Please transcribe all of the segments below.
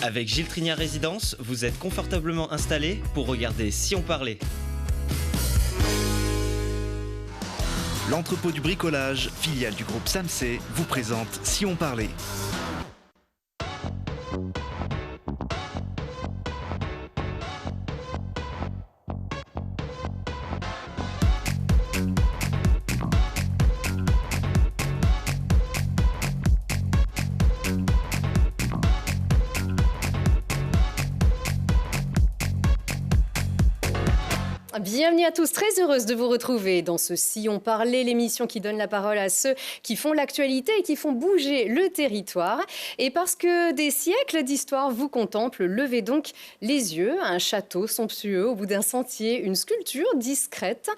Avec Gilles Trignard Résidence, vous êtes confortablement installé pour regarder Si on parlait. L'entrepôt du bricolage, filiale du groupe Samsé, vous présente Si on parlait. Bienvenue à tous, très heureuse de vous retrouver dans ce Si on parlait, l'émission qui donne la parole à ceux qui font l'actualité et qui font bouger le territoire. Et parce que des siècles d'histoire vous contemplent, levez donc les yeux. Un château somptueux au bout d'un sentier, une sculpture discrète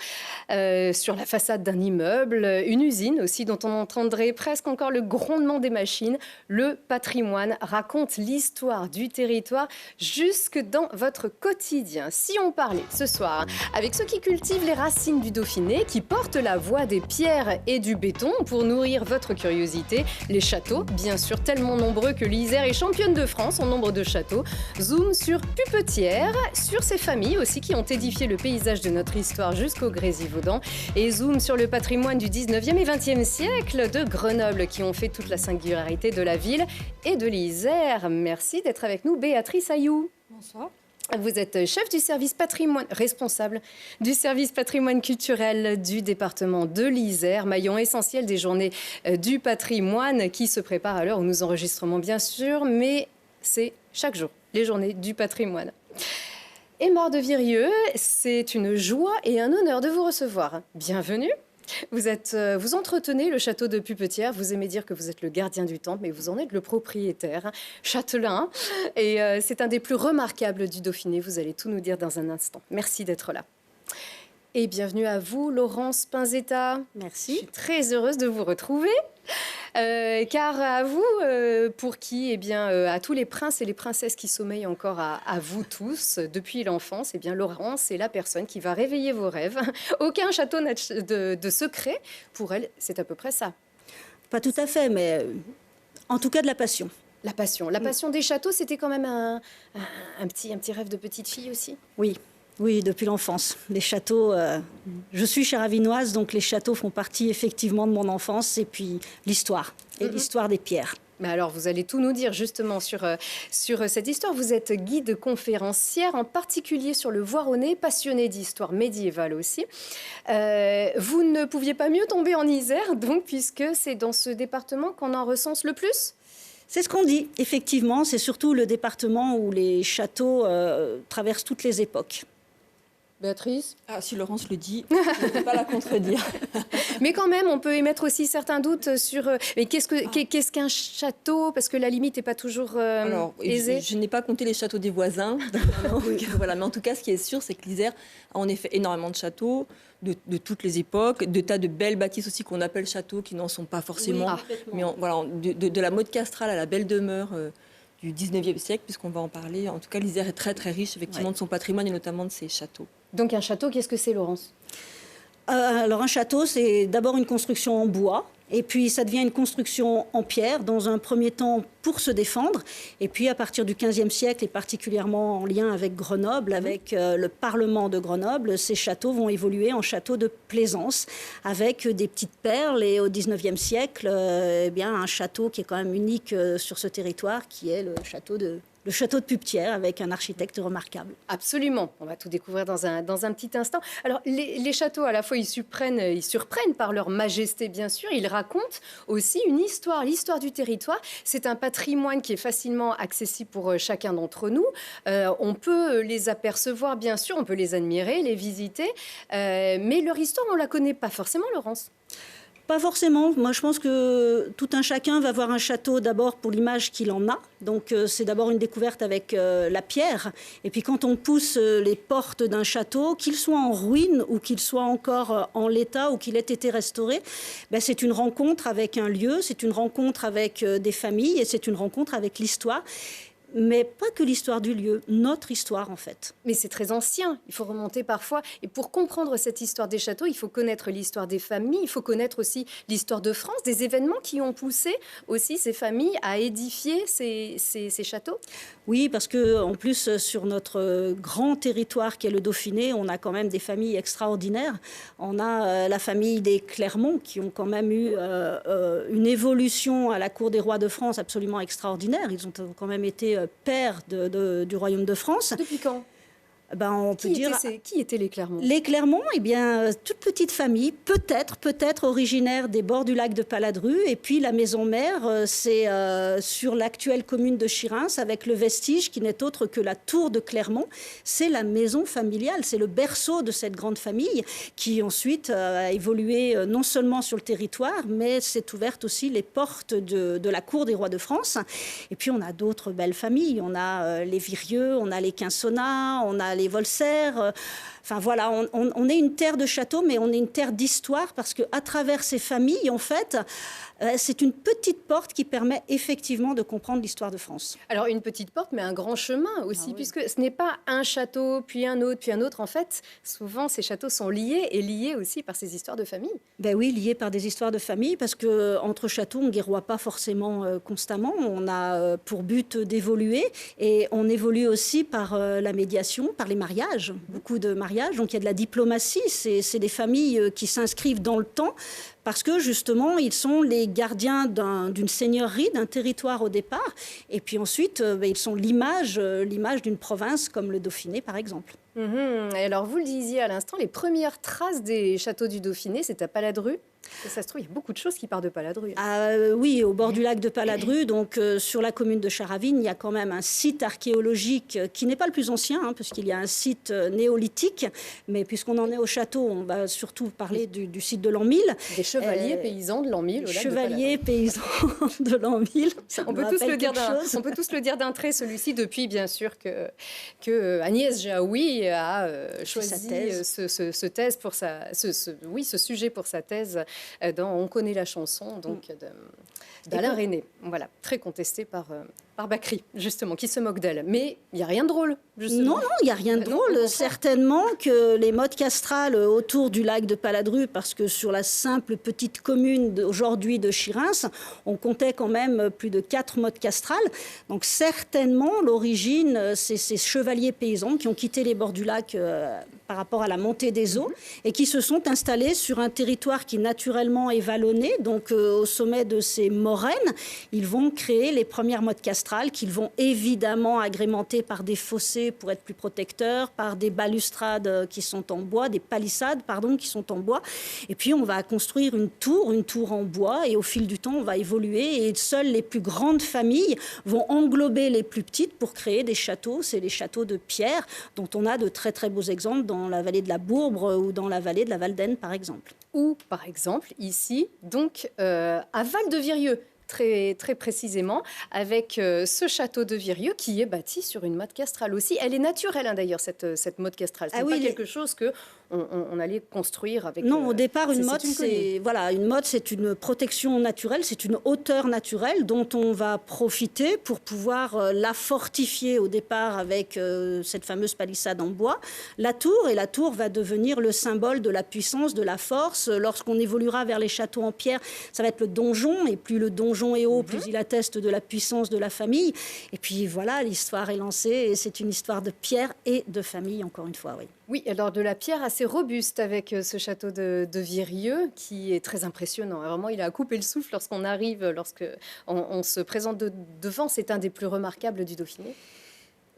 sur la façade d'un immeuble, une usine aussi dont on entendrait presque encore le grondement des machines. Le patrimoine raconte l'histoire du territoire jusque dans votre quotidien. Si on parlait ce soir avec ceux qui cultivent les racines du Dauphiné, qui portent la voix des pierres et du béton pour nourrir votre curiosité. Les châteaux, bien sûr, tellement nombreux que l'Isère est championne de France en nombre de châteaux. Zoom sur Pupetière, sur ces familles aussi qui ont édifié le paysage de notre histoire jusqu'au Grésivaudan. Et zoom sur le patrimoine du 19e et 20e siècle de Grenoble qui ont fait toute la singularité de la ville et de l'Isère. Merci d'être avec nous, Béatrice Ayou. Bonsoir. Vous êtes chef du service patrimoine, responsable du service patrimoine culturel du département de l'Isère, maillon essentiel des journées du patrimoine qui se préparent à l'heure où nous enregistrons bien sûr, mais c'est chaque jour les journées du patrimoine. Aymar de Virieu, c'est une joie et un honneur de vous recevoir. Bienvenue. Vous entretenez le château de Pupetière, vous aimez dire que vous êtes le gardien du temple, mais vous en êtes le propriétaire, châtelain, et c'est un des plus remarquables du Dauphiné, vous allez tout nous dire dans un instant. Merci d'être là. Et bienvenue à vous, Laurence Pinzetta. Merci. Je suis très heureuse de vous retrouver. Car à vous, pour qui, à tous les princes et les princesses qui sommeillent encore à vous tous depuis l'enfance, Laurence est la personne qui va réveiller vos rêves. Aucun château n'a de secret. Pour elle, c'est à peu près ça. Pas tout à fait, mais en tout cas de la passion. La passion des châteaux, c'était quand même un petit rêve de petite fille aussi. Oui, depuis l'enfance. Les châteaux, je suis charavinoise, donc les châteaux font partie effectivement de mon enfance, et puis l'histoire, et l'histoire des pierres. Mais alors, vous allez tout nous dire justement sur cette histoire. Vous êtes guide conférencière, en particulier sur le Voironnais, passionnée d'histoire médiévale aussi. Vous ne pouviez pas mieux tomber en Isère, donc, puisque c'est dans ce département qu'on en recense le plus ? C'est ce qu'on dit, effectivement. C'est surtout le département où les châteaux traversent toutes les époques. Béatrice ? Ah, si Laurence le dit, je ne peux pas la contredire. Mais quand même, on peut émettre aussi certains doutes sur... Mais qu'est-ce qu'un château ? Parce que la limite n'est pas toujours aisée. Je n'ai pas compté les châteaux des voisins. Voilà. Mais en tout cas, ce qui est sûr, c'est que l'Isère a en effet énormément de châteaux, de toutes les époques, de tas de belles bâtisses aussi qu'on appelle châteaux, qui n'en sont pas forcément. Mais de la mode castrale à la belle demeure... du 19e siècle, puisqu'on va en parler. En tout cas, l'Isère est très, très riche, effectivement, de son patrimoine et notamment de ses châteaux. Donc, un château, qu'est-ce que c'est, Laurence ? Alors, un château, c'est d'abord une construction en bois, et puis ça devient une construction en pierre, dans un premier temps pour se défendre. Et puis, à partir du XVe siècle, et particulièrement en lien avec Grenoble, avec le Parlement de Grenoble, ces châteaux vont évoluer en châteaux de plaisance, avec des petites perles. Et au XIXe siècle, un château qui est quand même unique sur ce territoire, qui est le château de Pupetière, avec un architecte remarquable. Absolument. On va tout découvrir dans un petit instant. Alors, les châteaux, à la fois, ils surprennent par leur majesté, bien sûr. Ils racontent aussi une histoire, l'histoire du territoire. C'est un patrimoine qui est facilement accessible pour chacun d'entre nous. On peut les apercevoir, bien sûr. On peut les admirer, les visiter. Mais leur histoire, on ne la connaît pas forcément, Laurence. Pas forcément. Moi, je pense que tout un chacun va voir un château d'abord pour l'image qu'il en a. Donc, c'est d'abord une découverte avec la pierre. Et puis, quand on pousse les portes d'un château, qu'il soit en ruine ou qu'il soit encore en l'état ou qu'il ait été restauré, c'est une rencontre avec un lieu, c'est une rencontre avec des familles et c'est une rencontre avec l'histoire. mais pas que l'histoire du lieu, notre histoire en fait. Mais c'est très ancien, il faut remonter parfois. Et pour comprendre cette histoire des châteaux, il faut connaître l'histoire des familles, il faut connaître aussi l'histoire de France, des événements qui ont poussé aussi ces familles à édifier ces châteaux. Oui, parce que en plus, sur notre grand territoire qui est le Dauphiné, on a quand même des familles extraordinaires. On a la famille des Clermont qui ont quand même eu une évolution à la cour des rois de France absolument extraordinaire. Ils ont quand même été pères du royaume de France. Depuis quand ? Ben, on peut dire... Qui étaient les Clermont ? Les Clermont, eh bien, toute petite famille, peut-être originaire des bords du lac de Paladru. Et puis la maison mère, c'est sur l'actuelle commune de Chirins, avec le vestige qui n'est autre que la tour de Clermont. C'est la maison familiale, c'est le berceau de cette grande famille qui ensuite a évolué non seulement sur le territoire, mais s'est ouverte aussi les portes de la cour des rois de France. Et puis on a d'autres belles familles. On a les Virieux, on a les Quinsonnat, on a les Volser. Enfin voilà, on est une terre de châteaux, mais on est une terre d'histoire parce qu'à travers ces familles, en fait, c'est une petite porte qui permet effectivement de comprendre l'histoire de France. Alors une petite porte, mais un grand chemin aussi, puisque ce n'est pas un château, puis un autre, puis un autre. En fait, souvent, ces châteaux sont liés et liés aussi par ces histoires de famille. Ben oui, liés par des histoires de famille, parce qu'entre châteaux, on ne guerroie pas forcément constamment. On a pour but d'évoluer et on évolue aussi par la médiation, par les mariages, beaucoup de mariages. Donc il y a de la diplomatie, c'est des familles qui s'inscrivent dans le temps parce que justement, ils sont les gardiens d'une seigneurie, d'un territoire au départ. Et puis ensuite, ils sont l'image d'une province comme le Dauphiné, par exemple. Et alors, vous le disiez à l'instant, les premières traces des châteaux du Dauphiné, c'est à Paladru. Et ça se trouve, il y a beaucoup de choses qui partent de Paladru. Oui, au bord du lac de Paladru, donc sur la commune de Charavine, il y a quand même un site archéologique qui n'est pas le plus ancien, puisqu'il y a un site néolithique. Mais puisqu'on en est au château, on va surtout parler du site de l'an 1000. Des chevaliers paysans de l'an 1000 au lac de Paladru. Chevaliers paysans de l'an 1000. On peut tous le dire d'un trait, celui-ci, depuis bien sûr que Agnès Jaoui a choisi ce sujet pour sa thèse dans On connaît la chanson, donc d'Alain Resnais. Voilà, très contesté par Bakri, justement, qui se moque d'elle. Mais il n'y a rien de drôle, justement. Non, il n'y a rien de drôle. Certainement que les mottes castrales autour du lac de Paladru, parce que sur la simple petite commune aujourd'hui de Chirins, on comptait quand même plus de 4 mottes castrales. Donc certainement, l'origine, c'est ces chevaliers paysans qui ont quitté les bords du lac par rapport à la montée des eaux et qui se sont installés sur un territoire qui naturellement est vallonné. Donc au sommet de ces moraines, ils vont créer les premières mottes castrales qu'ils vont évidemment agrémenter par des fossés pour être plus protecteurs, par des balustrades qui sont en bois, des palissades, pardon, qui sont en bois. Et puis on va construire une tour en bois et au fil du temps, on va évoluer et seules les plus grandes familles vont englober les plus petites pour créer des châteaux. C'est les châteaux de pierre dont on a de très très beaux exemples dans la vallée de la Bourbre ou dans la vallée de la Valdaine par exemple. Ou par exemple ici, donc à Val-de-Virieux. Très, très précisément, avec ce château de Virieux qui est bâti sur une motte castrale aussi. Elle est naturelle d'ailleurs, cette motte castrale. C'est pas quelque chose qu'on allait construire avec... Non, au départ, une motte, c'est une protection naturelle, c'est une hauteur naturelle dont on va profiter pour pouvoir la fortifier au départ avec cette fameuse palissade en bois. La tour va devenir le symbole de la puissance, de la force. Lorsqu'on évoluera vers les châteaux en pierre, ça va être le donjon, et plus le donjon est haut, plus il atteste de la puissance de la famille. Et puis voilà, l'histoire est lancée et c'est une histoire de pierre et de famille, encore une fois, oui. Oui, alors de la pierre assez robuste avec ce château de Virieux qui est très impressionnant. Vraiment, il a coupé le souffle lorsqu'on arrive, lorsqu'on se présente devant. C'est un des plus remarquables du Dauphiné.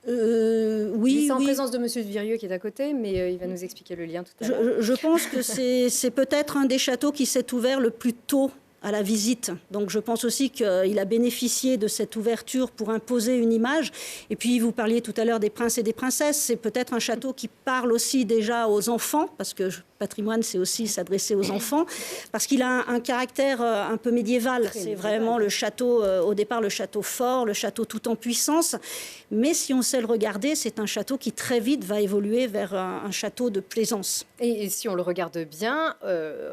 Oui. C'est en présence de Monsieur de Virieux qui est à côté, mais il va nous expliquer le lien tout à l'heure. Je pense que c'est peut-être un des châteaux qui s'est ouvert le plus tôt à la visite. Donc je pense aussi qu'il a bénéficié de cette ouverture pour imposer une image. Et puis vous parliez tout à l'heure des princes et des princesses. C'est peut-être un château qui parle aussi déjà aux enfants, parce que patrimoine, c'est aussi s'adresser aux enfants, parce qu'il a un caractère un peu médiéval. C'est vraiment le château, au départ, le château fort, le château tout en puissance. Mais si on sait le regarder, c'est un château qui très vite va évoluer vers un château de plaisance. Et si on le regarde bien,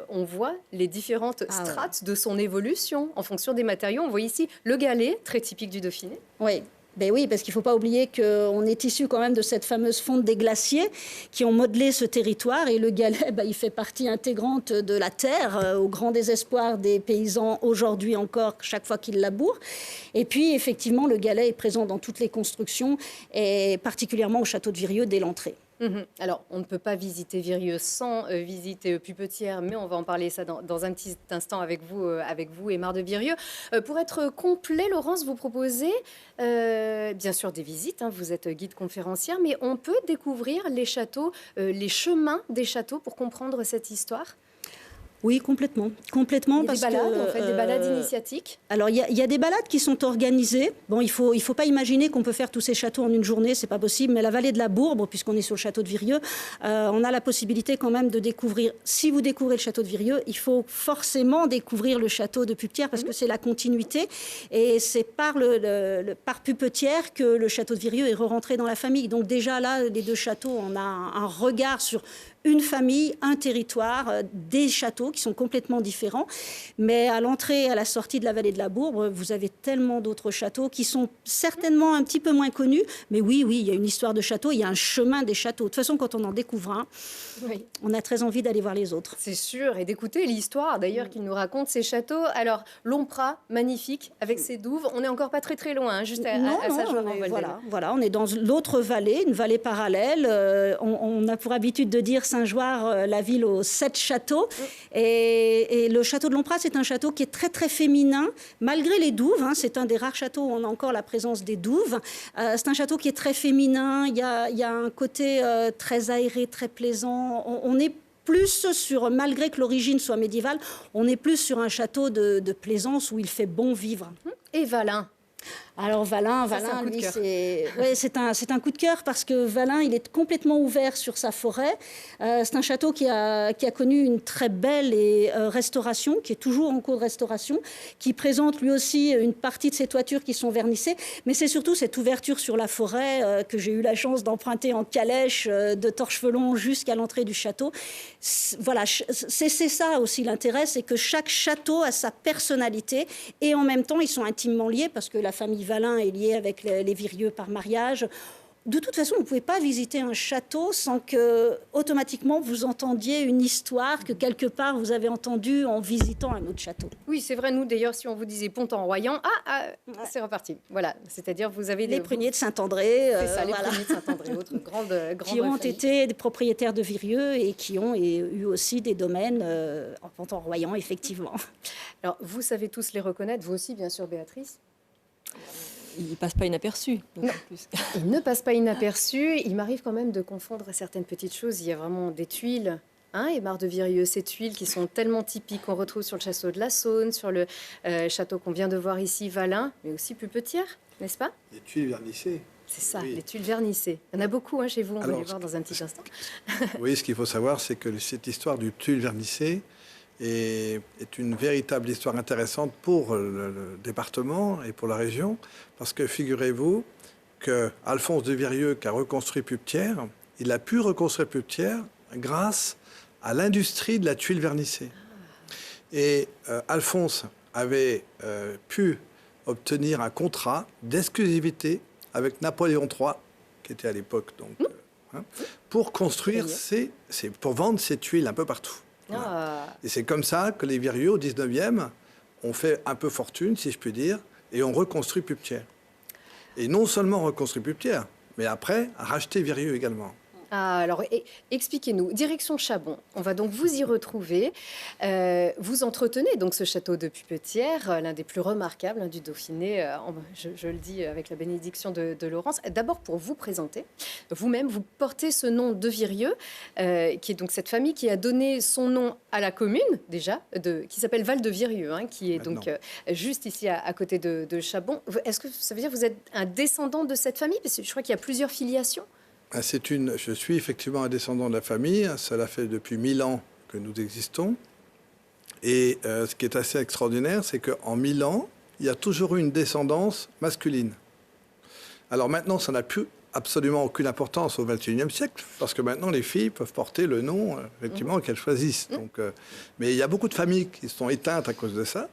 on voit les différentes strates de son évolution en fonction des matériaux. On voit ici le galet, très typique du Dauphiné. Oui. Ben oui, parce qu'il ne faut pas oublier qu'on est issu quand même de cette fameuse fonte des glaciers qui ont modelé ce territoire. Et le Galais, il fait partie intégrante de la terre, au grand désespoir des paysans aujourd'hui encore, chaque fois qu'ils labourent. Et puis, effectivement, le Galais est présent dans toutes les constructions, et particulièrement au château de Virieu dès l'entrée. Alors, on ne peut pas visiter Virieu sans visiter Pupetière, mais on va en parler ça dans un petit instant avec vous Aymar de Virieu. Pour être complet, Laurence, vous proposez bien sûr des visites, hein, vous êtes guide conférencière, mais on peut découvrir les châteaux, les chemins des châteaux pour comprendre cette histoire? Oui, complètement. Complètement. Il y a des balades, en fait, des balades initiatiques. Alors, il y a des balades qui sont organisées. Bon, il faut pas imaginer qu'on peut faire tous ces châteaux en une journée, c'est pas possible. Mais la vallée de la Bourbe, puisqu'on est sur le château de Virieu, on a la possibilité quand même de découvrir. Si vous découvrez le château de Virieu, il faut forcément découvrir le château de Pupetière parce que c'est la continuité. Et c'est par Pupetière que le château de Virieu est re-rentré dans la famille. Donc déjà là, les deux châteaux, on a un regard sur une famille, un territoire, des châteaux qui sont complètement différents. Mais à l'entrée et à la sortie de la vallée de la Bourbe, vous avez tellement d'autres châteaux qui sont certainement un petit peu moins connus. Mais oui, il y a une histoire de château, il y a un chemin des châteaux. De toute façon, quand on en découvre un, on a très envie d'aller voir les autres. C'est sûr, et d'écouter l'histoire d'ailleurs qu'il nous raconte, ces châteaux. Alors, Lompra, magnifique, avec ses douves. On n'est encore pas très loin, hein, juste à Saint-Jean-en-Val. Voilà, on est dans l'autre vallée, une vallée parallèle. On a pour habitude de dire Saint-Joire, la ville aux 7 châteaux. Et le château de Lompra, c'est un château qui est très, très féminin, malgré les douves. Hein, c'est un des rares châteaux où on a encore la présence des douves. C'est un château qui est très féminin. Il y a un côté très aéré, très plaisant. On est plus sur, malgré que l'origine soit médiévale, on est plus sur un château de plaisance où il fait bon vivre. Et Valin? Alors Valin, lui, c'est un coup de cœur parce que Valin, il est complètement ouvert sur sa forêt. C'est un château qui a connu une très belle restauration, qui est toujours en cours de restauration, qui présente lui aussi une partie de ses toitures qui sont vernissées. Mais c'est surtout cette ouverture sur la forêt que j'ai eu la chance d'emprunter en calèche de Torchevelon jusqu'à l'entrée du château. Voilà, c'est ça aussi l'intérêt, c'est que chaque château a sa personnalité et en même temps, ils sont intimement liés parce que la famille Valin est liée avec les Virieu par mariage. De toute façon, vous ne pouvez pas visiter un château sans que, automatiquement, vous entendiez une histoire que, quelque part, vous avez entendue en visitant un autre château. Oui, c'est vrai. Nous, d'ailleurs, si on vous disait Pont-en-Royan, c'est reparti. Voilà, c'est-à-dire vous avez... Les Pruniers de Saint-André. C'est ça, les Pruniers de Saint-André, autre grande qui ont été des propriétaires de Virieu et qui ont eu aussi des domaines en Pont-en-Royan, effectivement. Alors, vous savez tous les reconnaître, vous aussi, bien sûr, Béatrice. Il ne passe pas inaperçu. Il ne passe pas inaperçu. Il m'arrive quand même de confondre certaines petites choses. Il y a vraiment des tuiles. Aymar de Virieu, ces tuiles qui sont tellement typiques qu'on retrouve sur le château de la Saône, sur le château qu'on vient de voir ici, Valin, mais aussi Pupetière, n'est-ce pas? Les tuiles vernissées. C'est ça, les tuiles vernissées. Il y en a beaucoup chez vous, on va les voir dans un petit instant. Oui, ce qu'il faut savoir, c'est que cette histoire du tuile vernissée est une véritable histoire intéressante pour le département et pour la région, parce que figurez-vous que Alphonse de Virieu, qui a reconstruit Pupetière, il a pu reconstruire Pupetière grâce à l'industrie de la tuile vernissée. Et Alphonse avait pu obtenir un contrat d'exclusivité avec Napoléon III, qui était à l'époque donc pour construire pour vendre ses tuiles un peu partout. Voilà. Et c'est comme ça que les Virieu, au 19e, ont fait un peu fortune, si je puis dire, et ont reconstruit Pupetière. Et non seulement reconstruit Pupetière, mais après, a racheté Virieu également. Alors, expliquez-nous. Direction Chabon, on va donc vous y retrouver. Vous entretenez donc ce château de Pupetière, l'un des plus remarquables du Dauphiné, je le dis avec la bénédiction de Laurence. D'abord, pour vous présenter, vous-même, vous portez ce nom de Virieu, qui est donc cette famille qui a donné son nom à la commune, déjà, qui s'appelle Val de Virieu, qui est donc juste ici à côté de Chabon. Est-ce que ça veut dire que vous êtes un descendant de cette famille? Parce que je crois qu'il y a plusieurs filiations. Je suis effectivement un descendant de la famille. Cela fait depuis 1000 ans que nous existons. Et ce qui est assez extraordinaire, c'est qu'en 1000 ans, il y a toujours eu une descendance masculine. Alors maintenant, ça n'a plus absolument aucune importance au XXIe siècle, parce que maintenant, les filles peuvent porter le nom, effectivement, qu'elles choisissent. Donc, mais il y a beaucoup de familles qui sont éteintes à cause de ça,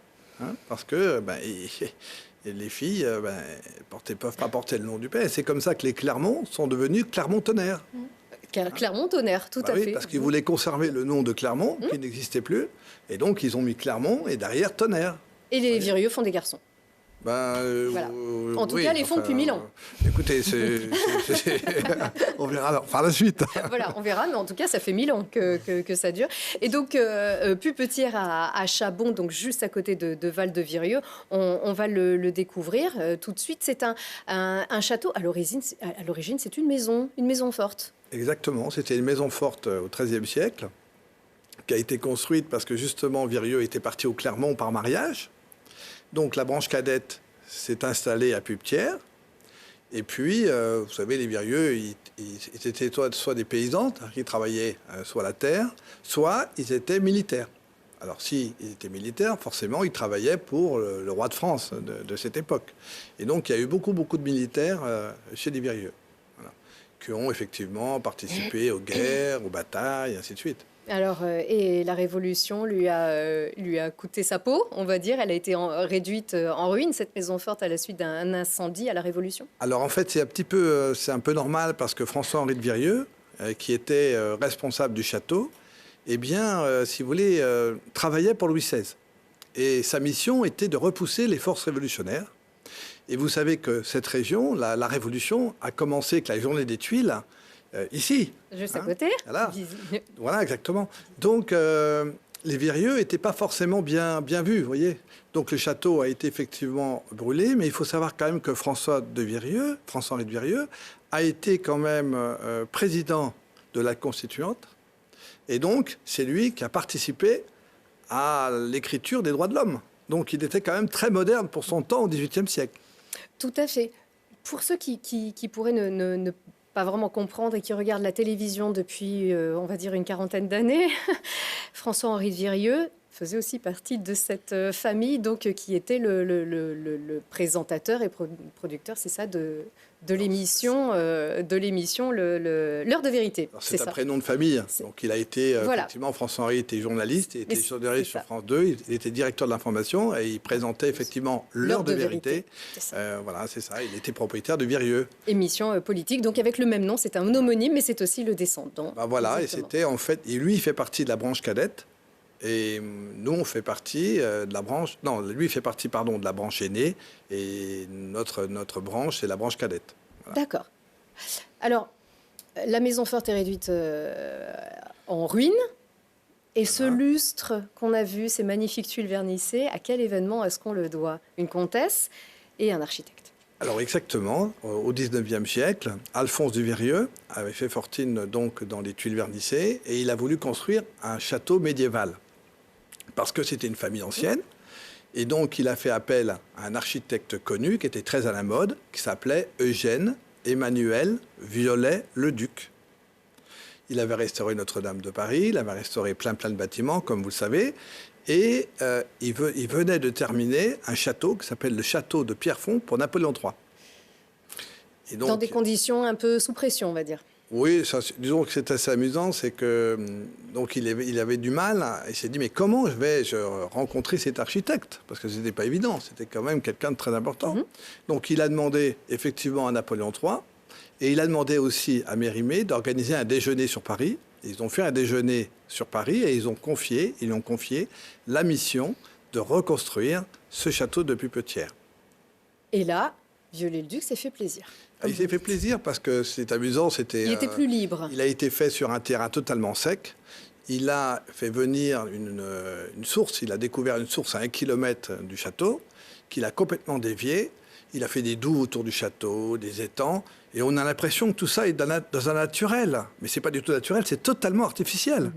parce que Et les filles ne peuvent pas porter le nom du père. Et c'est comme ça que les Clermont sont devenus Clermont-Tonnerre. Clermont-Tonnerre, tout à Oui, fait. parce qu'ils voulaient conserver le nom de Clermont, qui n'existait plus. Et donc, ils ont mis Clermont et derrière Tonnerre. Et les Virieux font des garçons. Voilà. En tout cas, les font depuis 1000 ans. Écoutez, on verra par la suite. Voilà, on verra, mais en tout cas, ça fait 1000 ans que ça dure. Et donc, Pupetière à Chabon, donc juste à côté de Val-de-Virieux, on va le découvrir tout de suite. C'est un château. À l'origine, c'est une maison forte. Exactement, c'était une maison forte au XIIIe siècle, qui a été construite parce que justement, Virieux était parti au Clermont par mariage. Donc la branche cadette s'est installée à Pupetière. Et puis, vous savez, les Virieux, ils étaient soit des paysans qui travaillaient soit la terre, soit ils étaient militaires. Alors, s'ils étaient militaires, forcément, ils travaillaient pour le roi de France de cette époque. Et donc, il y a eu beaucoup de militaires chez les Virieux, voilà, qui ont effectivement participé aux guerres, aux batailles, et ainsi de suite. Alors, et la Révolution lui a coûté sa peau, on va dire. Elle a été réduite en ruine, cette maison forte, à la suite d'un incendie à la Révolution. Alors, en fait, c'est un peu normal parce que François-Henri de Virieux, qui était responsable du château, eh bien, si vous voulez, travaillait pour Louis XVI. Et sa mission était de repousser les forces révolutionnaires. Et vous savez que cette région, la Révolution, a commencé avec la journée des Tuiles, ici. Juste à côté. Voilà, exactement. Donc, les Virieux n'étaient pas forcément bien vus, vous voyez. Donc, le château a été effectivement brûlé, mais il faut savoir quand même que François-Henri de Virieux, a été quand même président de la Constituante. Et donc, c'est lui qui a participé à l'écriture des droits de l'homme. Donc, il était quand même très moderne pour son temps au XVIIIe siècle. Tout à fait. Pour ceux qui pourraient ne pas vraiment comprendre et qui regardent la télévision depuis, on va dire, une quarantaine d'années, François-Henri de Virieux faisait aussi partie de cette famille, donc qui était le présentateur et producteur, c'est ça, de l'émission, l'heure de vérité. C'est un prénom de famille. Donc il a été, effectivement, François-Henri était journaliste, il était journaliste sur France 2, il était directeur de l'information et il présentait effectivement l'heure de vérité. Voilà, c'est ça, il était propriétaire de Virieux. Émission politique, donc avec le même nom, c'est un homonyme, mais c'est aussi le descendant. Voilà, exactement. Et c'était en fait, lui il fait partie de la branche cadette. Et nous, on fait partie de la branche... Non, lui, il fait partie, de la branche aînée. Et notre branche, c'est la branche cadette. Voilà. D'accord. Alors, la maison forte est réduite en ruine. Et ce lustre qu'on a vu, ces magnifiques tuiles vernissées, à quel événement est-ce qu'on le doit? Une comtesse et un architecte. Alors exactement, au XIXe siècle, Alphonse de Virieux avait fait fortune donc dans les tuiles vernissées et il a voulu construire un château médiéval. Parce que c'était une famille ancienne. Et donc, il a fait appel à un architecte connu qui était très à la mode, qui s'appelait Eugène Emmanuel Viollet-le-Duc. Il avait restauré Notre-Dame de Paris, il avait restauré plein de bâtiments, comme vous le savez. Et il venait de terminer un château qui s'appelle le château de Pierrefonds pour Napoléon III. Et donc, dans des conditions un peu sous pression, on va dire. Oui, disons que c'est assez amusant, c'est que donc il avait du mal, il s'est dit mais comment je rencontrer cet architecte? Parce que ce n'était pas évident, c'était quand même quelqu'un de très important. Donc il a demandé effectivement à Napoléon III, et il a demandé aussi à Mérimée d'organiser un déjeuner sur Paris. Ils ont fait un déjeuner sur Paris et ils lui ont confié la mission de reconstruire ce château de Pupetière. Et là, Viollet-le-Duc s'est fait plaisir. Il s'est fait plaisir parce que c'est amusant. Il était plus libre. Il a été fait sur un terrain totalement sec. Il a fait venir une source. Il a découvert une source à 1 kilomètre du château qu'il a complètement déviée. Il a fait des douves autour du château, des étangs. Et on a l'impression que tout ça est dans un naturel. Mais ce n'est pas du tout naturel, c'est totalement artificiel.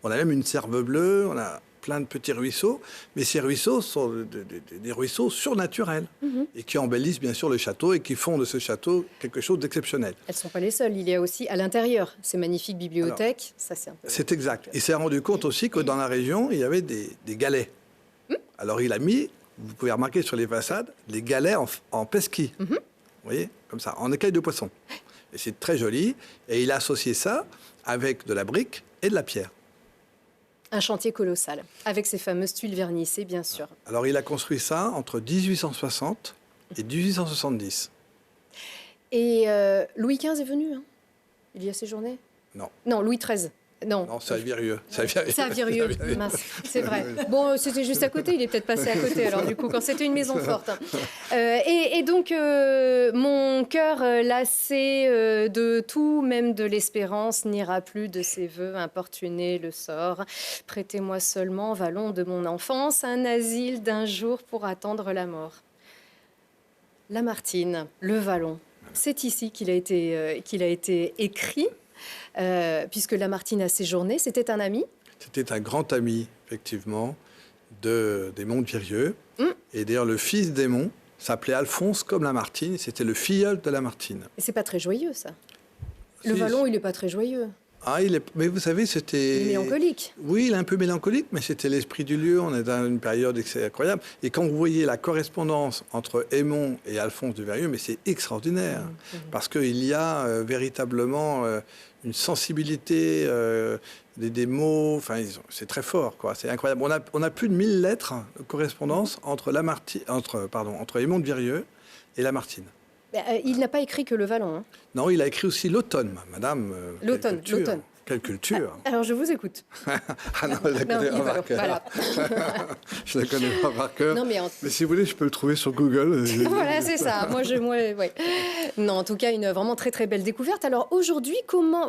On a même une cerve bleue, on a plein de petits ruisseaux, mais ces ruisseaux sont des ruisseaux surnaturels et qui embellissent bien sûr le château et qui font de ce château quelque chose d'exceptionnel. Elles ne sont pas les seules, il y a aussi à l'intérieur ces magnifiques bibliothèques. C'est exact. Il s'est rendu compte aussi que dans la région, il y avait des galets. Alors il a mis, vous pouvez remarquer sur les façades, les galets en pesquis. Vous voyez, comme ça, en écailles de poisson. Et c'est très joli. Et il a associé ça avec de la brique et de la pierre. Un chantier colossal, avec ces fameuses tuiles vernissées, bien sûr. Alors, il a construit ça entre 1860 et 1870. Et Louis XV est venu, hein. Il y a séjourné? Non. Non, Louis XIII. Non. Non, c'est à Virieu. C'est à Virieu, mince, c'est vrai. Bon, c'était juste à côté, il est peut-être passé à côté, alors du coup, quand c'était une maison forte. Et donc, mon cœur lassé de tout, même de l'espérance, n'ira plus de ses voeux importuner le sort. Prêtez-moi seulement, vallon de mon enfance, un asile d'un jour pour attendre la mort. Lamartine, le vallon, c'est ici qu'il a été écrit. Puisque Lamartine a séjourné, c'était un ami? C'était un grand ami, effectivement, d'Aymon de Virieu. Et d'ailleurs, le fils d'Aymon s'appelait Alphonse comme Lamartine. C'était le filleul de Lamartine. Et c'est pas très joyeux, ça. Le Si. vallon, il n'est pas très joyeux. Ah, mais vous savez, c'était... Il est mélancolique. Oui, il est un peu mélancolique, mais c'était l'esprit du lieu. On est dans une période incroyable. Et quand vous voyez la correspondance entre Aymon et Alphonse de Virieu, mais c'est extraordinaire. Parce qu'il y a véritablement une sensibilité des mots. Enfin, c'est très fort, quoi. C'est incroyable. On a plus de 1000 lettres de correspondance entre Aymon de Virieu et Lamartine. Il n'a pas écrit que le vallon. Hein. Non, il a écrit aussi l'automne, madame. L'automne. Quelle culture. Alors, je vous écoute. Ah non, je la connais pas par cœur. Voilà. Je la connais pas par cœur. Non, mais si vous voulez, je peux le trouver sur Google. Voilà, c'est ça. Ouais. Non, en tout cas, une vraiment très très belle découverte. Alors aujourd'hui,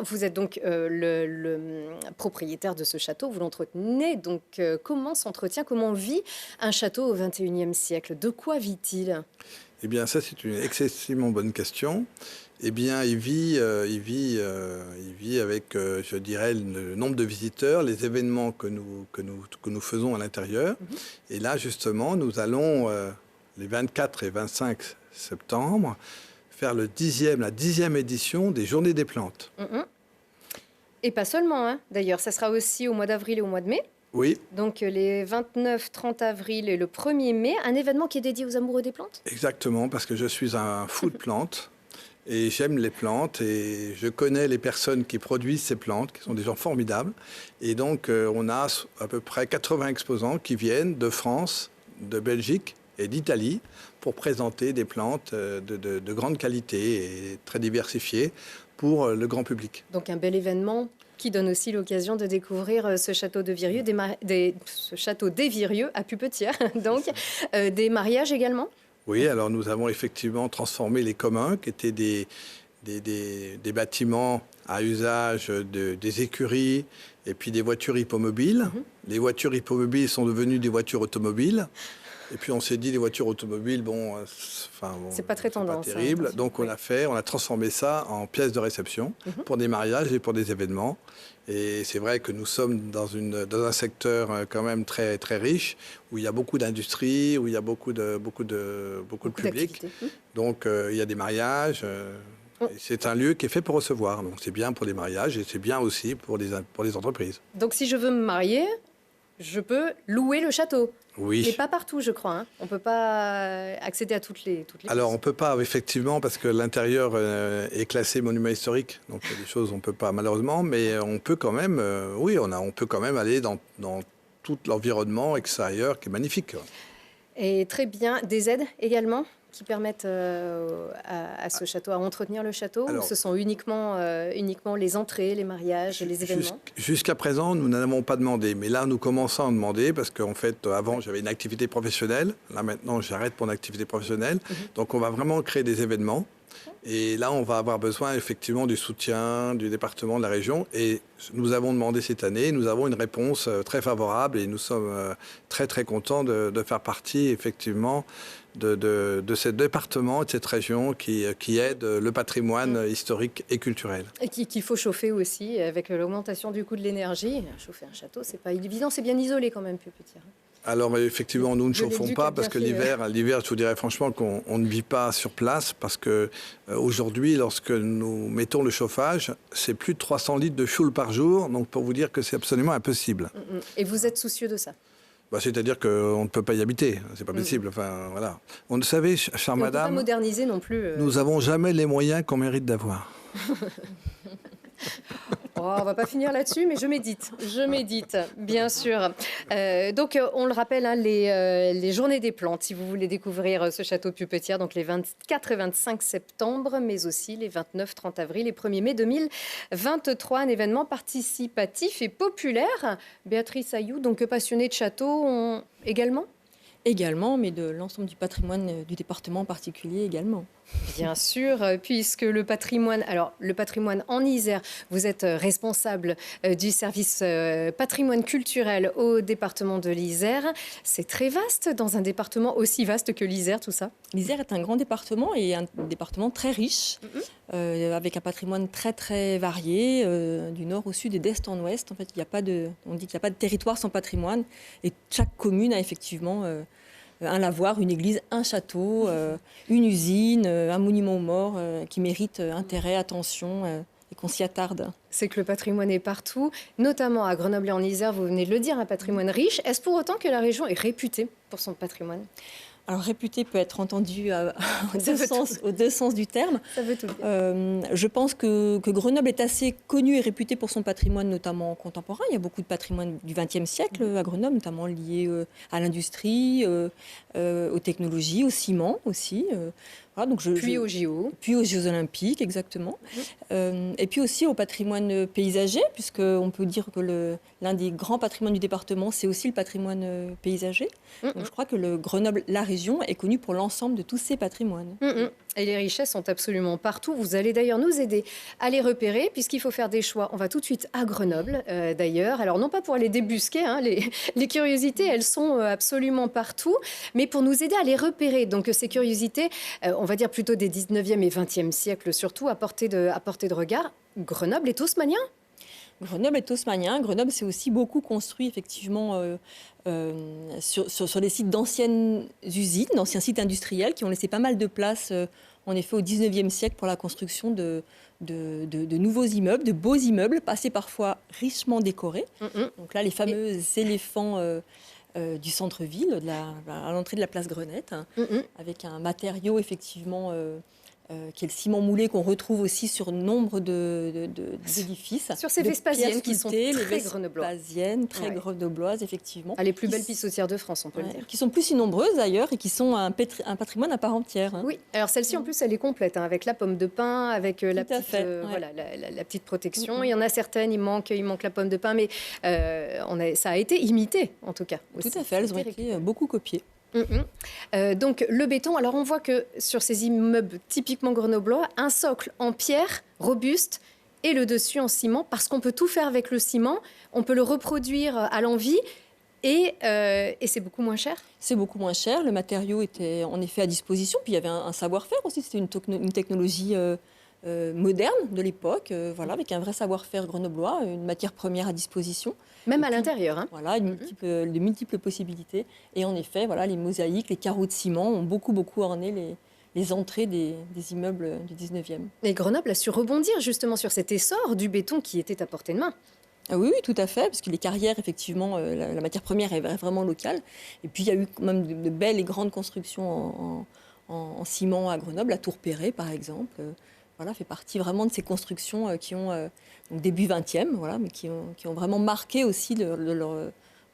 vous êtes donc le propriétaire de ce château, vous l'entretenez. Donc comment vit un château au XXIe siècle? De quoi vit-il? Eh bien, ça, c'est une excessivement bonne question. Eh bien, il vit avec, je dirais, le nombre de visiteurs, les événements que nous faisons à l'intérieur. Et là, justement, nous allons, les 24 et 25 septembre, faire la 10e édition des Journées des plantes. Et pas seulement, hein. D'ailleurs, ça sera aussi au mois d'avril et au mois de mai. Oui. Donc les 29, 30 avril et le 1er mai, un événement qui est dédié aux amoureux des plantes? Exactement, parce que je suis un fou de plantes et j'aime les plantes et je connais les personnes qui produisent ces plantes, qui sont des gens formidables. Et donc on a à peu près 80 exposants qui viennent de France, de Belgique et d'Italie pour présenter des plantes de grande qualité et très diversifiées pour le grand public. Donc un bel événement qui donne aussi l'occasion de découvrir ce château de Virieu, ce château des Virieux à Pupetière, donc des mariages également. Oui, alors nous avons effectivement transformé les communs, qui étaient des bâtiments à usage des écuries et puis des voitures hippomobiles. Les voitures hippomobiles sont devenues des voitures automobiles. Et puis on s'est dit, les voitures automobiles, c'est pas très tendance. Pas terrible. Hein, donc on a transformé ça en pièces de réception pour des mariages et pour des événements. Et c'est vrai que nous sommes dans un secteur quand même très, très riche, où il y a beaucoup d'industries, où il y a beaucoup de public. Donc il y a des mariages. C'est un lieu qui est fait pour recevoir. Donc c'est bien pour les mariages et c'est bien aussi pour les entreprises. Donc si je veux me marier, je peux louer le château. Oui. Mais pas partout, je crois. Hein. On ne peut pas accéder à toutes les Alors, on ne peut pas, effectivement, parce que l'intérieur est classé monument historique. Donc, il y a des choses on ne peut pas, malheureusement. Mais on peut quand même, on peut quand même aller dans tout l'environnement extérieur qui est magnifique. Et très bien. Des aides également qui permettent à ce château, à entretenir le château? Alors, ou ce sont uniquement les entrées, les mariages et les événements? Jusqu'à présent, nous n'en avons pas demandé. Mais là, nous commençons à en demander parce qu'en fait, avant, j'avais une activité professionnelle. Là, maintenant, j'arrête mon activité professionnelle. Donc, on va vraiment créer des événements. Et là, on va avoir besoin effectivement du soutien du département, de la région. Et nous avons demandé cette année, nous avons une réponse très favorable et nous sommes très, très contents de faire partie effectivement de ce département et de cette région qui aide le patrimoine historique et culturel. Et qu'il faut chauffer aussi avec l'augmentation du coût de l'énergie. Chauffer un château, c'est pas évident, c'est bien isolé quand même, Pupetière. Alors effectivement, nous ne chauffons pas parce que l'hiver, je vous dirais franchement qu'on ne vit pas sur place parce que aujourd'hui, lorsque nous mettons le chauffage, c'est plus de 300 litres de fioul par jour. Donc pour vous dire que c'est absolument impossible. Et vous êtes soucieux de ça? C'est-à-dire qu'on ne peut pas y habiter, c'est pas possible. Enfin, voilà. On ne savait, chère madame, on ne peut pas moderniser non plus. Nous n'avons jamais les moyens qu'on mérite d'avoir. On va pas finir là-dessus, mais je médite, bien sûr. Donc, on le rappelle, hein, les journées des plantes, si vous voulez découvrir ce château Pupetière, donc les 24 et 25 septembre, mais aussi les 29, 30 avril et 1er mai 2023, un événement participatif et populaire. Béatrice Ayou, donc passionnée de château, également ? Également, mais de l'ensemble du patrimoine du département en particulier également. Bien sûr, puisque le patrimoine en Isère, vous êtes responsable du service patrimoine culturel au département de l'Isère. C'est très vaste dans un département aussi vaste que l'Isère, tout ça. L'Isère est un grand département et un département très riche, avec un patrimoine très très varié, du nord au sud et d'est en ouest. En fait, on dit qu'il n'y a pas de territoire sans patrimoine, et chaque commune a effectivement un lavoir, une église, un château, une usine, un monument aux morts qui mérite intérêt, attention et qu'on s'y attarde. C'est que le patrimoine est partout, notamment à Grenoble et en Isère, vous venez de le dire, un patrimoine riche. Est-ce pour autant que la région est réputée pour son patrimoine ? Alors, réputé peut être entendu aux deux sens du terme. Ça veut tout dire. Je pense que Grenoble est assez connu et réputé pour son patrimoine, notamment contemporain. Il y a beaucoup de patrimoine du XXe siècle à Grenoble, notamment lié à l'industrie, aux technologies, au ciment aussi. Voilà, donc aux JO. Puis aux Jeux Olympiques, exactement. Et puis aussi au patrimoine paysager, puisqu'on peut dire que l'un des grands patrimoines du département, c'est aussi le patrimoine paysager. Donc je crois que le Grenoble, la région, est connue pour l'ensemble de tous ces patrimoines. Et les richesses sont absolument partout. Vous allez d'ailleurs nous aider à les repérer, puisqu'il faut faire des choix. On va tout de suite à Grenoble, d'ailleurs. Alors, non pas pour les débusquer, hein, les curiosités, elles sont absolument partout, mais pour nous aider à les repérer. Donc, ces curiosités, on va dire plutôt des 19e et 20e siècles, surtout à portée de regard. Grenoble est haussmannien ? Grenoble est haussmannien. Grenoble s'est aussi beaucoup construit, effectivement, sur les sites d'anciennes usines, d'anciens sites industriels qui ont laissé pas mal de place, en effet, au 19e siècle pour la construction de nouveaux immeubles, de beaux immeubles, passés parfois richement décorés. Donc là, les fameux éléphants du centre-ville, à l'entrée de la place Grenette, avec un matériau, effectivement, qui est le ciment moulé qu'on retrouve aussi sur nombre d'édifices. Sur ces Vespasiennes qui sont très grenobloises. Vespasiennes, très grenobloises, effectivement. Les plus belles pissotières de France, on peut le dire. Qui sont plus si nombreuses d'ailleurs et qui sont un patrimoine à part entière. Hein. Oui, alors celle-ci en plus elle est complète, hein, avec la pomme de pin, avec la petite protection. Il y en a certaines, il manque la pomme de pin, mais ça a été imité en tout cas. Tout à fait, elles ont été beaucoup copiées. Donc le béton, alors on voit que sur ces immeubles typiquement grenoblois, un socle en pierre robuste et le dessus en ciment, parce qu'on peut tout faire avec le ciment, on peut le reproduire à l'envie et c'est beaucoup moins cher. C'est beaucoup moins cher, le matériau était en effet à disposition, puis il y avait un savoir-faire aussi, c'était une technologie moderne de l'époque, avec un vrai savoir-faire grenoblois, une matière première à disposition. Même à l'intérieur. Hein. Voilà, de multiples possibilités. Et en effet, les mosaïques, les carreaux de ciment ont beaucoup orné les entrées des immeubles du 19e. Et Grenoble a su rebondir justement sur cet essor du béton qui était à portée de main. Ah oui, tout à fait, parce que les carrières, effectivement, la matière première est vraiment locale. Et puis, il y a eu quand même de belles et grandes constructions en ciment à Grenoble, à Tourpéré, par exemple. Fait partie vraiment de ces constructions qui ont donc début 20e, mais qui ont vraiment marqué aussi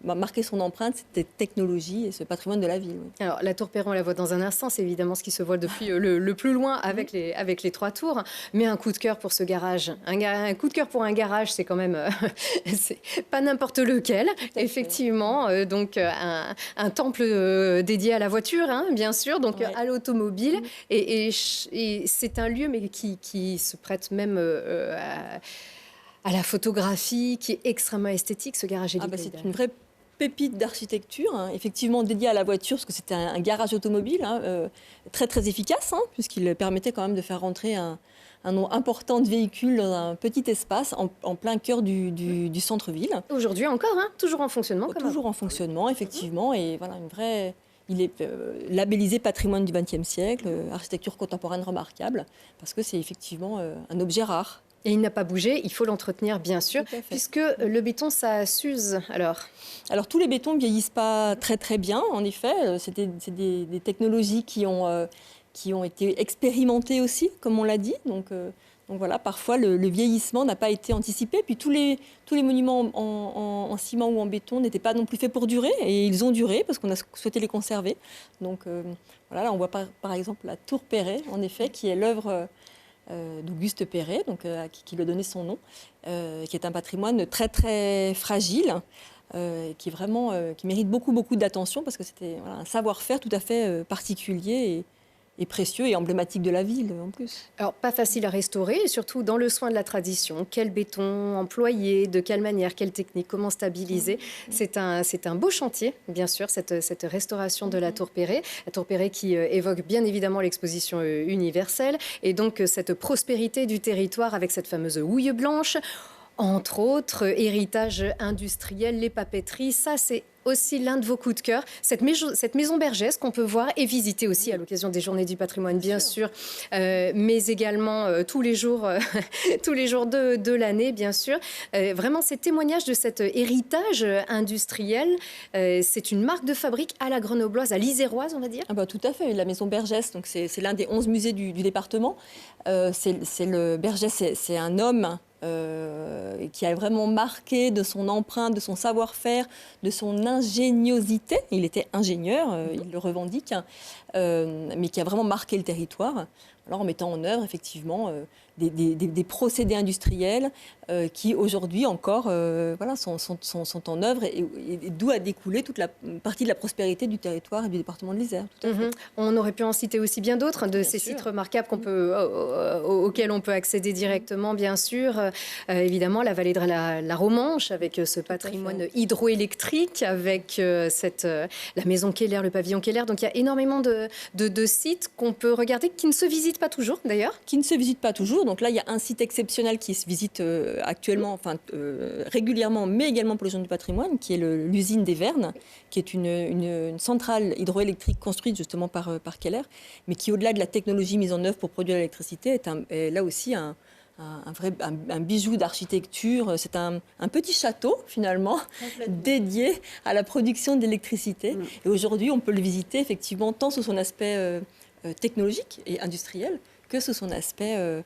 marqué son empreinte, cette technologie et ce patrimoine de la ville. Oui. Alors, la tour Perron, on la voit dans un instant, c'est évidemment ce qui se voit depuis le plus loin avec les trois tours. Mais un coup de cœur pour ce garage. Un coup de cœur pour un garage, c'est quand même c'est pas n'importe lequel, effectivement. Donc, un temple dédié à la voiture, hein, bien sûr, donc à l'automobile. Et c'est un lieu mais qui se prête même à la photographie, qui est extrêmement esthétique, ce garage. C'est une vraie pépite d'architecture, hein, effectivement dédiée à la voiture, parce que c'était un garage automobile très très efficace, puisqu'il permettait quand même de faire rentrer un nombre important de véhicules dans un petit espace en plein cœur du centre-ville. Aujourd'hui encore, toujours en fonctionnement. Toujours en fonctionnement, effectivement, et il est labellisé patrimoine du XXe siècle, architecture contemporaine remarquable, parce que c'est effectivement un objet rare. Et il n'a pas bougé, il faut l'entretenir bien sûr, puisque le béton, ça s'use Alors tous les bétons ne vieillissent pas très très bien, en effet. C'est des technologies qui ont qui ont été expérimentés aussi, comme on l'a dit. Donc voilà, parfois le vieillissement n'a pas été anticipé. Puis tous les monuments en ciment ou en béton n'étaient pas non plus faits pour durer, et ils ont duré parce qu'on a souhaité les conserver. Donc voilà, là on voit par exemple la tour Perret, en effet, qui est l'œuvre d'Auguste Perret, donc qui lui a donné son nom, qui est un patrimoine très très fragile. Qui mérite beaucoup d'attention parce que c'était un savoir-faire tout à fait particulier et précieux et emblématique de la ville en plus. Alors pas facile à restaurer, et surtout dans le soin de la tradition. Quel béton employer, de quelle manière, quelle technique, comment stabiliser. C'est un beau chantier, bien sûr, cette restauration de la tour Perret. La tour Perret qui évoque bien évidemment l'exposition universelle et donc cette prospérité du territoire avec cette fameuse houille blanche. Entre autres, héritage industriel, les papeteries, ça c'est aussi l'un de vos coups de cœur. Cette maison Bergès qu'on peut voir et visiter aussi à l'occasion des Journées du patrimoine, bien sûr, mais également tous les jours de l'année, bien sûr. Vraiment, ces témoignages de cet héritage industriel, c'est une marque de fabrique à la grenobloise, à l'iséroise, on va dire. Ah bah, tout à fait, la maison Bergès, donc c'est l'un des 11 musées du département. Bergès, c'est un homme qui a vraiment marqué de son empreinte, de son savoir-faire, de son ingéniosité. Il était ingénieur, il le revendique, mais qui a vraiment marqué le territoire. Alors en mettant en œuvre effectivement des procédés industriels qui aujourd'hui encore sont en œuvre et d'où a découlé toute la partie de la prospérité du territoire et du département de l'Isère. On aurait pu en citer aussi bien d'autres de ces sites remarquables auxquels on peut accéder directement, bien sûr. Évidemment, la vallée de la Romanche avec ce patrimoine hydroélectrique, avec la maison Keller, le pavillon Keller. Donc il y a énormément de sites qu'on peut regarder, qui ne se visitent pas toujours d'ailleurs. Qui ne se visitent pas toujours. Donc là, il y a un site exceptionnel qui se visite actuellement, régulièrement, mais également pour les gens du patrimoine, qui est l'usine des Vernes, qui est une centrale hydroélectrique construite justement par Keller, mais qui, au-delà de la technologie mise en œuvre pour produire l'électricité, est là aussi un bijou d'architecture. C'est un petit château, finalement, dédié à la production d'électricité. Et aujourd'hui, on peut le visiter, effectivement, tant sous son aspect technologique et industriel que sous son aspect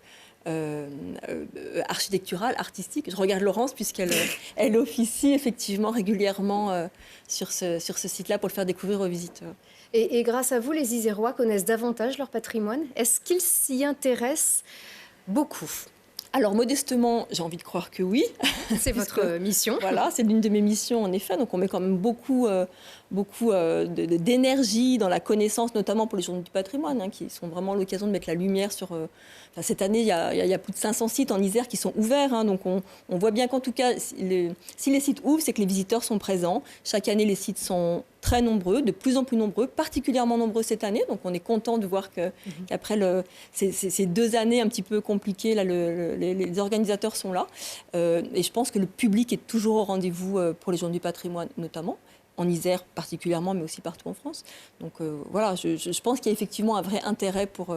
architectural, artistique. Je regarde Laurence puisqu'elle officie effectivement régulièrement sur ce site-là pour le faire découvrir aux visiteurs. Et grâce à vous, les Isérois connaissent davantage leur patrimoine. Est-ce qu'ils s'y intéressent beaucoup ? Alors, modestement, j'ai envie de croire que oui. C'est votre mission. Voilà, c'est l'une de mes missions, en effet. Donc, on met quand même beaucoup d'énergie dans la connaissance, notamment pour les Journées du patrimoine, qui sont vraiment l'occasion de mettre la lumière sur... cette année, il y a plus de 500 sites en Isère qui sont ouverts. Donc, on voit bien qu'en tout cas, si les sites ouvrent, c'est que les visiteurs sont présents. Chaque année, les sites sont très nombreux, de plus en plus nombreux, particulièrement nombreux cette année. Donc, on est content de voir qu'après ces 2 années un petit peu compliquées, là, les organisateurs sont là. Et je pense que le public est toujours au rendez-vous pour les Journées du patrimoine, notamment. En Isère particulièrement, mais aussi partout en France. Donc voilà, je pense qu'il y a effectivement un vrai intérêt pour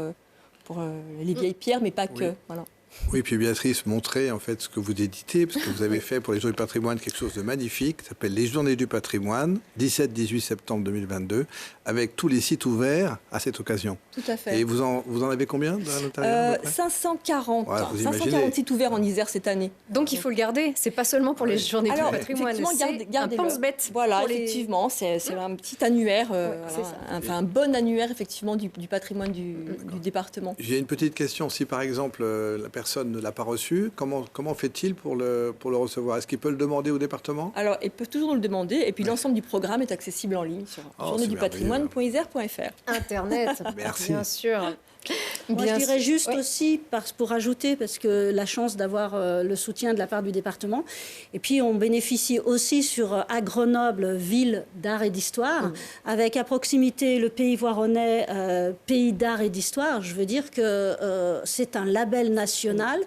les vieilles pierres, mais pas que. Voilà. Oui, puis Béatrice montrait en fait ce que vous éditez, parce que vous avez fait pour les Journées du patrimoine quelque chose de magnifique, ça s'appelle les Journées du patrimoine, 17-18 septembre 2022, avec tous les sites ouverts à cette occasion. Tout à fait. Et vous en avez combien à l'intérieur 540. Voilà, 540 sites ouverts en Isère cette année. Donc il faut le garder, c'est pas seulement pour les Journées du patrimoine, c'est un pense-bête. Voilà, effectivement, c'est un petit annuaire, un bon annuaire effectivement du patrimoine du département. J'ai une petite question, si par exemple la personne ne l'a pas reçu, comment fait-il pour le recevoir? Est-ce qu'il peut le demander au département? Alors, ils peuvent toujours le demander, et puis l'ensemble du programme est accessible en ligne sur journeesdupatrimoine.isère.fr. Internet, bien sûr. Moi, je dirais juste aussi, pour ajouter, parce que la chance d'avoir le soutien de la part du département, et puis on bénéficie aussi à Grenoble, ville d'art et d'histoire, avec à proximité le Pays Voironnais, pays d'art et d'histoire. Je veux dire que c'est un label national,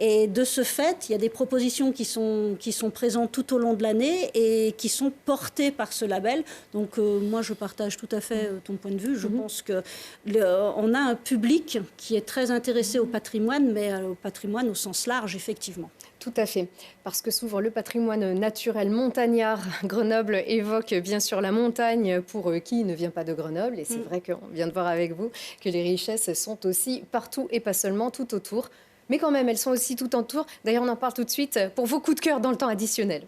et de ce fait, il y a des propositions qui sont présentes tout au long de l'année et qui sont portées par ce label. Donc moi, je partage tout à fait ton point de vue. Je pense qu'on a un public qui est très intéressé au patrimoine, mais au patrimoine au sens large, effectivement. Tout à fait, parce que souvent le patrimoine naturel montagnard, Grenoble évoque bien sûr la montagne pour qui ne vient pas de Grenoble. Et c'est vrai qu'on vient de voir avec vous que les richesses sont aussi partout et pas seulement tout autour. Mais quand même, elles sont aussi tout autour. D'ailleurs, on en parle tout de suite pour vos coups de cœur dans le temps additionnel.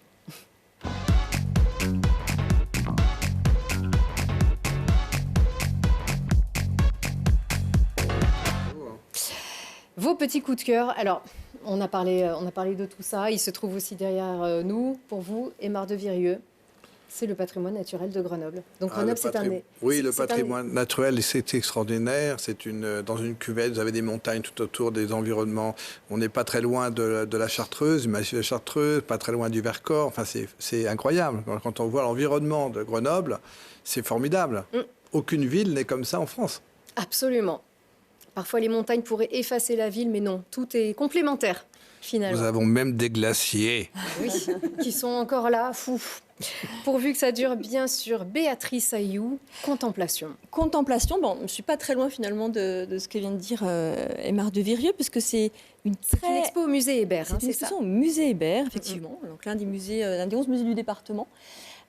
Vos petits coups de cœur. Alors, on a parlé de tout ça. Il se trouve aussi derrière nous, pour vous, Aymar de Virieu. C'est le patrimoine naturel de Grenoble. Donc Grenoble, c'est un... Oui, le patrimoine naturel, c'est extraordinaire. Dans une cuvette, vous avez des montagnes tout autour, des environnements. On n'est pas très loin de la Chartreuse, du massif de Chartreuse, pas très loin du Vercors. Enfin, c'est incroyable. Quand on voit l'environnement de Grenoble, c'est formidable. Aucune ville n'est comme ça en France. Absolument. Parfois, les montagnes pourraient effacer la ville, mais non, tout est complémentaire, finalement. Nous avons même des glaciers. Oui, qui sont encore là, fou. Pourvu que ça dure, bien sûr. Béatrice Ayou, contemplation. Contemplation, bon, je ne suis pas très loin finalement de ce que vient de dire Aymar de Virieu, puisque c'est une expo au musée Hébert, c'est une exposition au musée Hébert, effectivement, donc l'un des 11 musées du département.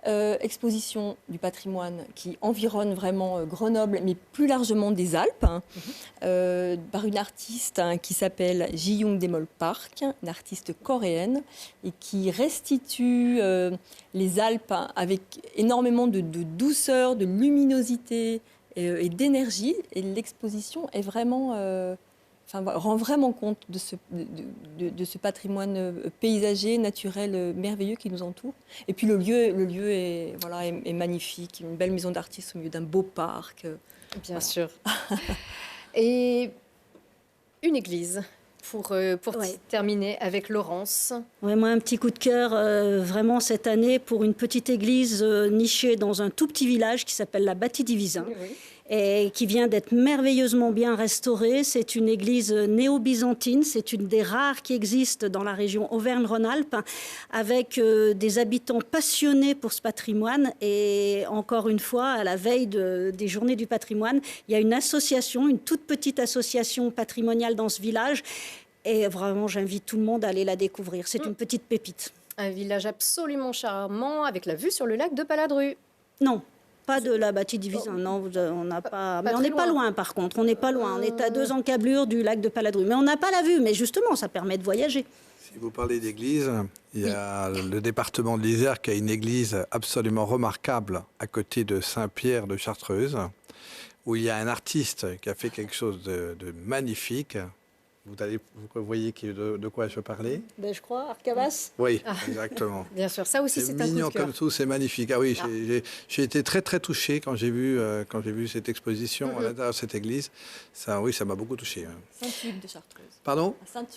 Exposition du patrimoine qui environne vraiment Grenoble, mais plus largement des Alpes, par une artiste qui s'appelle Ji-Young Dae-mol Park, une artiste coréenne, et qui restitue les Alpes avec énormément de douceur, de luminosité et d'énergie. Et l'exposition est vraiment... rend vraiment compte de ce patrimoine paysager, naturel, merveilleux qui nous entoure. Et puis le lieu est magnifique, une belle maison d'artistes au milieu d'un beau parc. Bien sûr. Et une église, pour terminer avec Laurence. Ouais, moi, un petit coup de cœur vraiment cette année pour une petite église nichée dans un tout petit village qui s'appelle la Bâtie-Divisin. Oui. Et qui vient d'être merveilleusement bien restaurée. C'est une église néo-byzantine, c'est une des rares qui existent dans la région Auvergne-Rhône-Alpes, avec des habitants passionnés pour ce patrimoine. Et encore une fois, à la veille des Journées du patrimoine, il y a une association, une toute petite association patrimoniale dans ce village. Et vraiment, j'invite tout le monde à aller la découvrir. C'est une petite pépite. Un village absolument charmant, avec la vue sur le lac de Paladru. Non. Pas de la Bâtie-Divisin, non, on n'a pas. Mais on n'est pas loin, par contre. On n'est pas loin. On est à 2 encablures du lac de Paladru. Mais on n'a pas la vue. Mais justement, ça permet de voyager. Si vous parlez d'église, il y a le département de l'Isère qui a une église absolument remarquable à côté de Saint-Pierre de Chartreuse, où il y a un artiste qui a fait quelque chose de magnifique. Vous voyez de quoi je parlais? Je crois, Arcavas. Oui, exactement. Bien sûr, ça aussi c'est un coup de cœur. C'est mignon comme tout, c'est magnifique. Ah oui, j'ai été très très touché quand j'ai vu cette exposition à l'intérieur de cette église. Ça m'a beaucoup touché. Saint-Hugues de Chartreuse. Pardon?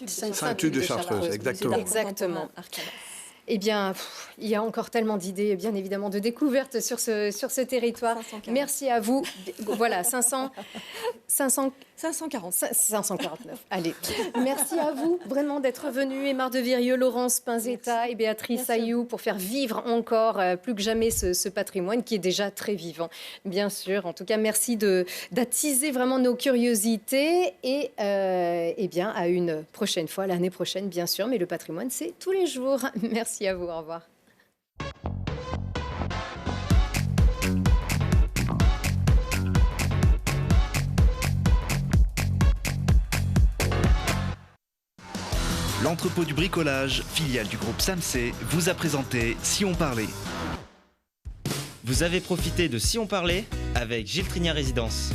Saint-Hugues de Chartreuse, exactement. Exactement. Eh bien, il y a encore tellement d'idées, bien évidemment, de découvertes sur ce territoire. 540. Merci à vous. Voilà, 549. Allez. Merci à vous, vraiment, d'être venus. Aymar de Virieu, Laurence Pinzetta et Béatrice Ayou pour faire vivre encore plus que jamais ce patrimoine qui est déjà très vivant. Bien sûr, en tout cas, merci d'attiser vraiment nos curiosités et bien, à une prochaine fois, l'année prochaine, bien sûr. Mais le patrimoine, c'est tous les jours. Merci à vous. Au revoir. L'entrepôt du bricolage, filiale du groupe SAMC, vous a présenté Si on parlait. Vous avez profité de Si on parlait avec Gilles Trigna Résidence.